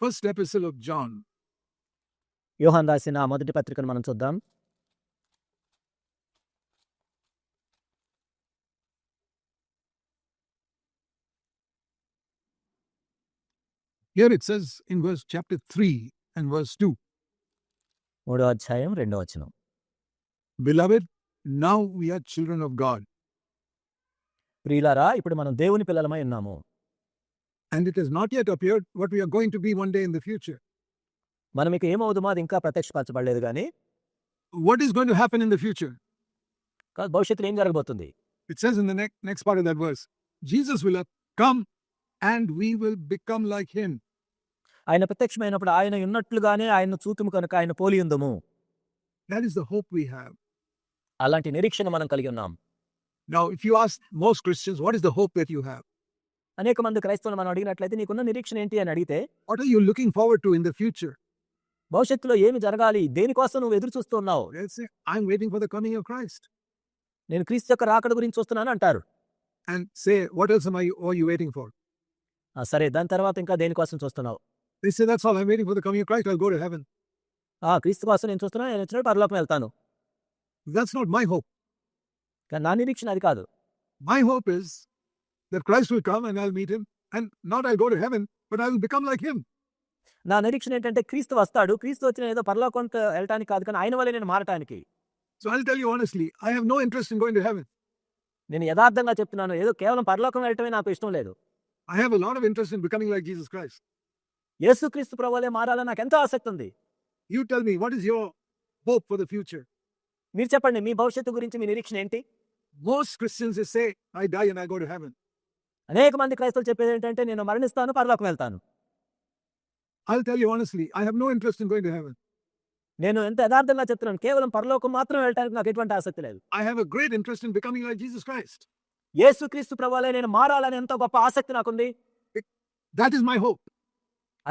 First epistle of John. యోహాను రాసిన మొదటి పత్రికను మనం చూద్దాం. Here it says in verse chapter 3 and verse 2. 3వ అధ్యాయం 2వ వచనం. Beloved, now we are children of God, ప్రియులారా, ఇప్పుడు మనం దేవుని పిల్లలమై ఉన్నాము. and it has not yet appeared what we are going to be one day in the future. మనం ఇక ఏమవుతామో అది ఇంకా ప్రత్యక్షపరచబడలేదు కానీ What is going to happen in the future? భవిష్యత్తులో ఏం జరగబోతుంది? It says in the next part of that verse, Jesus will come and we will become like him. ఆయన ప్రత్యక్షమైనప్పుడు ఆయన ఉన్నట్లుగానే ఆయన చూతుము కనుక ఆయన పోలి ఉందము. That is the hope we have. అలాంటి నిరీక్షణ మనం కలిగి ఉన్నాం. Now, if you ask most Christians, what is the hope that you have? అనేక మంది క్రైస్తవులు మనం అడిగినట్లయితే నీకున్న నిరీక్షణ ఏంటి అని అడిగితే, What are you looking forward to in the future? భవిష్యత్తులో ఏమి జరగాలి, దేనికోసం నువ్వు ఎదురు చూస్తున్నావు? They'll say, I'm waiting for the coming of Christ. నేను క్రీస్తు యొక్క రాకడ గురించి చూస్తున్నాను అంటారు. And say, what else are you waiting for? సరే, దాని తర్వాత ఇంకా దేనికోసం చూస్తున్నావు? They say, that's all, I'm waiting for the coming of Christ, I'll go to heaven. క్రీస్తు కోసం నేను చూస్తున్నాను, నేను వచ్చినప్పుడు పరలోకం వెళ్తాను. That's not my hope. కానీ నా నిరీక్షణ అది కాదు. My hope is that Christ will come and I'll meet him, and not I'll go to heaven, but I will become like him. నా నిరీక్షణ ఏంటంటే క్రీస్తు వస్తాడు, క్రీస్తు వచ్చిన ఏదో పరలోకంత వెళ్ళటానికి కాదు, కానీ ఆయన వల్లే నేను మారటానికి. So I'll tell you honestly, I have no interest in going to heaven. నేను యథార్థంగా చెప్తున్నాను, ఏదో కేవలం పరలోకం వెళ్ళటమే నాకు ఇష్టం లేదు. I have a lot of interest in becoming like Jesus Christ. యేసుక్రీస్తు ప్రభువులే మారాలని నాకు ఎంతో ఆసక్తి ఉంది. You tell me, what is your hope for the future? మీరు చెప్పండి, మీ భవిష్యత్తు గురించి మీ నిరీక్షణ ఏంటి? Most Christians they say, I die and I go to heaven. అనేక మంది క్రైస్తవులు చెప్పేది ఏంటంటే నేను మరణిస్తాను, పరలోకం వెళ్తాను. I'll tell you honestly, I have no interest in going to heaven. నేను ఎంత యథార్థంగా చెప్తున్నాను, కేవలం పరలోకం మాత్రం వెళ్ళటానికి నాకు ఎటువంటి ఆసక్తి లేదు. I have a great interest in becoming like Jesus Christ. యేసుక్రీస్తు ప్రభువులే నేను మారాలని ఎంతో గొప్ప ఆసక్తి నాకుంది. That is my hope.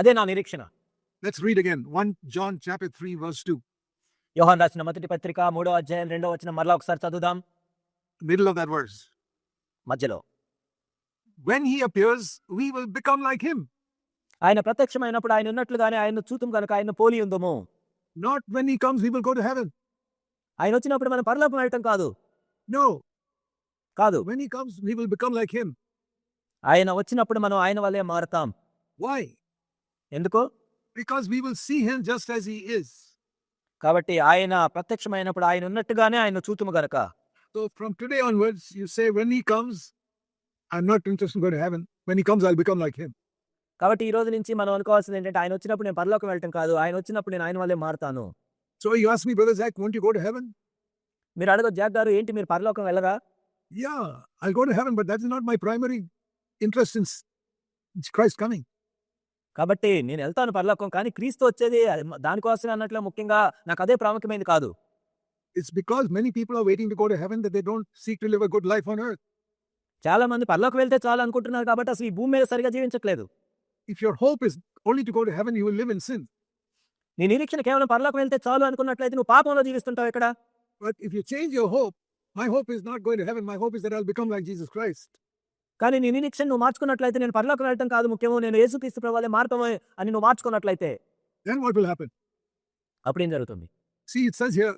అదే నా నిరీక్షణ. Let's read again. 1 John chapter 3 verse 2. యోహాను రాసిన మొదటి పత్రిక 3వ అధ్యాయం 2వ వచనం మరలా ఒకసారి చదువుదాం. Middle of that verse. మధ్యలో, When he appears, we will become like him. ఆయన ప్రత్యక్షమైనప్పుడు ఆయన ఉన్నట్లుగానే ఆయన చూతుం కనుక ఆయన పోలి ఉందము. Not when he comes, we will go to heaven. ఆయన వచ్చినప్పుడు మనం పరలోకం వెళ్ళటం కాదు. No. కాదు. When he comes, we will become like him. ఆయన వచ్చినప్పుడు మనం ఆయన వల్లే మారతాం. Why? ఎందుకు? Because we will see him just as he is. కాబట్టి ఆయన ప్రత్యక్షమైనప్పుడు ఆయన ఉన్నట్టుగానే ఆయన చూతుము గనక. So from today onwards, you say, when he comes, I'm not interested in going to heaven. When he comes, I'll become like him. కాబట్టి ఈ రోజు నుంచి మనం అనుకోవాల్సింది ఏంటంటే, ఆయన వచ్చినప్పుడు నేను పరలోకం వెళ్ళటం కాదు, ఆయన వచ్చినప్పుడు నేను ఆయన వల్లే మారతాను. So you ask me, Brother Zach, won't you go to heaven? మీరు అడగ జాక్ గారు, ఏంటి మీరు పరలోకం వెళ్ళరా? Yeah, I'll go to heaven, but that is not my primary interest in Christ coming. కాబట్టి నేను వెళ్తాను పరలోకం, కానీ క్రీస్తు వచ్చేది దానికోసం అన్నట్లు ముఖ్యంగా నాకు అదే ప్రాముఖ్యమైనది కాదు. It's because many people are waiting to go to heaven that they don't seek to live a good life on earth. చాలా మంది పరలోకం వెళ్తే చాలు అనుకుంటున్నారు కాబట్టి అసలు ఈ భూమి మీద సరిగా జీవించట్లేదు. If your hope is only to go to heaven, you will live in sin. నీ నిరీక్షణ కేవలం పరలోకం వెళ్తే చాలు అనుకున్నట్లయితే నువ్వు పాపంలో జీవిస్తుంటావు ఇక్కడ. But if you change your hope, my hope is not going to heaven. My hope is that I'll become like Jesus Christ. కానీ నీ నిరీక్షణ నువ్వు మార్చుకున్నట్లయితే నేను పరలోకం వెళ్ళటం కాదు ముఖ్యము, నేను యేసుక్రీస్తు ప్రభువులే మారతామే అని నువ్వు మార్చుకున్నట్లయితే Then what will happen? అప్పుడు ఏం జరుగుతుంది? See, it says here,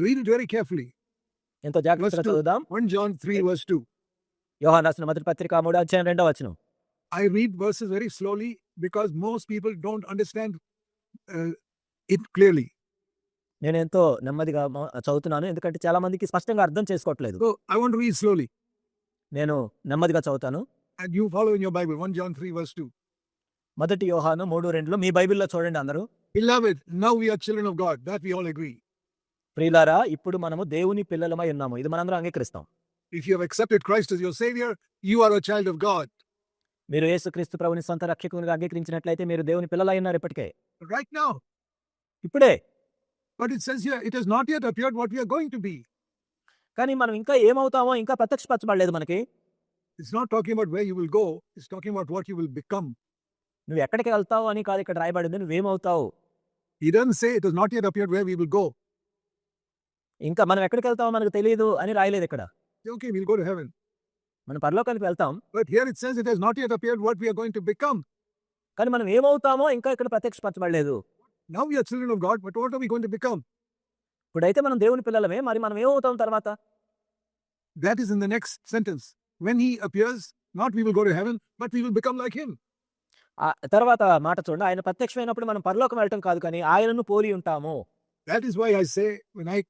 read it very carefully. ఎంతో జాగ్రత్తగా Verse 2. చదువుదాం. 1 John 3 verse 2. యోహాను రాసిన మొదటి పత్రిక 3వ అధ్యాయం 2వ వచనం. I read verses very slowly because most people don't understand it clearly. నేను ఎంతో నెమ్మదిగా చదువుతున్నాను, ఎందుకంటే చాలా మందికి స్పష్టంగా అర్థం చేసుకోవట్లేదు. So I want to read slowly. నేను నెమ్మదిగా చదువుతాను. And you follow in your Bible, 1 John 3 verse 2. మొదటి యోహాను 3:2 మీ బైబిల్లో చూడండి అందరూ. Beloved, now we are children of God. That we all agree. ప్రియులారా, ఇప్పుడు మనము దేవుని పిల్లలమై ఉన్నాము, ఇది మనందరం అంగీకరిస్తాం. If you have accepted Christ as your Savior, you are a child of God. మీరు యేసుక్రీస్తు ప్రభువుని సొంత రక్షకునిగా అంగీకరించినట్లయితే మీరు దేవుని పిల్లలై ఉన్నారు ఇప్పటికే. Right now. ఇప్పుడే. But it says here, it has not yet appeared what we are going to be. కానీ మనం ఇంకా ఏమవుతామో ఇంకా ప్రత్యక్షపరచబడలేదు మనకి. It's not talking about where you will go. It's talking about what you will become. నువ్వు ఎక్కడికి వెళ్తావు అని కాదు ఇక్కడ రాయబడింది, నువ్వేమవుతావు. He doesn't say it has not yet appeared where we will go. ఇంకా మనం ఎక్కడికి వెళ్తామో మనకు తెలియదు అని రాయలేదు ఇక్కడ. Okay, we'll go to heaven. మనం పరలోకానికి వెళ్తాం. But here it says it has not yet appeared what we are going to become. కానీ మనం ఏమవుతామో ఇంకా ఇక్కడ ప్రత్యక్షపరచబడలేదు. Now we are children of God, but what are we going to become? ఇప్పుడైతే మనం దేవుని పిల్లలమే, మరి మనం ఏమవుతాం తర్వాత? That is in the next sentence. When he appears, not we will go to heaven, but we will become like him. తర్వాత మాట చూడండి. ఆయన ప్రత్యక్షమైనప్పుడు మనం పరలోకం వెళ్ళటం కాదు కానీ ఆయనను పోలి ఉంటాము. That is why I say,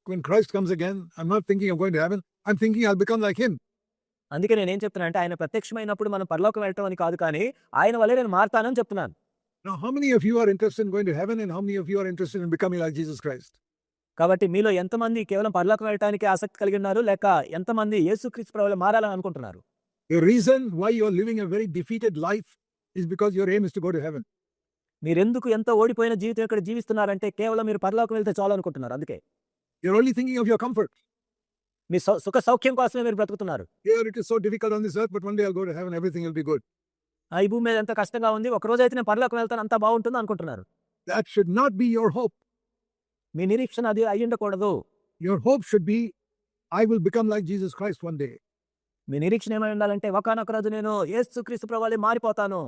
when Christ comes again, I'm not thinking of going to heaven. I'm thinking I'll become like him. అందుకే నేనేం చెప్తున్నానంటే ఆయన ప్రత్యక్షమైనప్పుడు మనం పరలోకం వెళ్ళటం అని కాదు కానీ ఆయన వల్లే నేను మారతానని చెప్తున్నాను. Now, how many of you are interested in going to heaven, and how many of you are interested in becoming like Jesus Christ? కాబట్టి మీలో ఎంతమంది కేవలం పరలోకం వెళ్ళటానికి ఆసక్తి కలిగి ఉన్నారు, లేక ఎంతమంది యేసుక్రీస్తు ప్రభువులో మారాలని అనుకుంటున్నారు? The reason why you're living a very defeated life is because your aim is to go to heaven. మీరెందుకు ఎంతో ఓడిపోయిన జీవితం ఇక్కడ జీవిస్తున్నారంటే కేవలం మీరు పరలోకం వెళ్తే చాలు అనుకుంటున్నారు. అందుకే You're only thinking of your comfort. మీ సుఖ సౌఖ్యం కోసమే మీరు బ్రతుకుతున్నారు. Here it is so difficult on this earth, but one day I'll go to heaven, everything will be good. ఈ భూమి మీద ఎంత కష్టంగా ఉంది, ఒక రోజు అయితే నేను పరలోకం వెళ్తాను, అంతా బాగుంటుంది అనుకుంటున్నారు. That should not be your hope. మీ నిరీక్షణ అది అయి ఉండకూడదు. Your hope should be, I will become like Jesus Christ one day. మీ నిరీక్షణ ఏమై ఉండాలంటే ఒకానొక రోజు నేను యేసుక్రీస్తు ప్రభువులే మారిపోతాను.